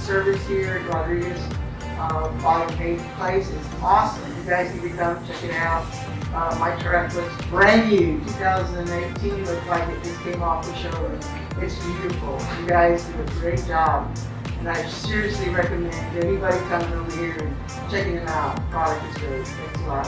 service here at Rodriguez Body Paint Place is awesome. You guys need to come check it out. My truck looks brand new. 2018 looks like it just came off the showroom. It's beautiful. You guys do a great job. And I seriously recommend anybody coming over here and checking them out. The product is great. Thanks a lot.